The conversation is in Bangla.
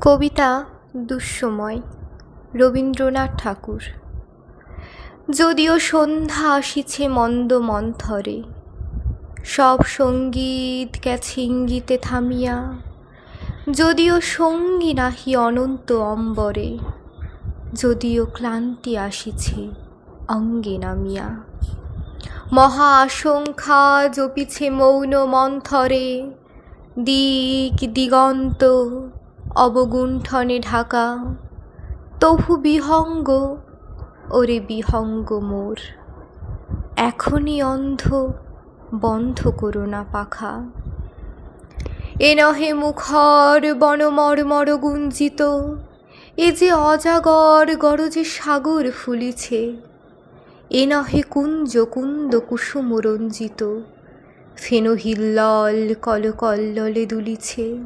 কবিতা দুঃসময়, রবীন্দ্রনাথ ঠাকুর। যদিও সন্ধ্যা আসিছে মন্দ মন্থরে, সব সঙ্গীত গেছে ইঙ্গিতে থামিয়া, যদিও সঙ্গী নাহি অনন্ত অম্বরে, যদিও ক্লান্তি আসিছে অঙ্গে নামিয়া। মহা আশঙ্কা জপিছে মৌন মন্থরে, দিক দিগন্ত অবগুণ্ঠনে ঢাকা। তবু বিহঙ্গ, ওরে বিহঙ্গ মোর, এখনই অন্ধ, বন্ধ করো না পাখা। এ নহে মুখর বনমর্মর গুঞ্জিত, এ যে অজাগর গরজে সাগর ফুলিছে। এ নহে কুঞ্জ কুন্দ কুসুম রঞ্জিত, ফেনু হিল্লল কলকল্ললে দুলিছে।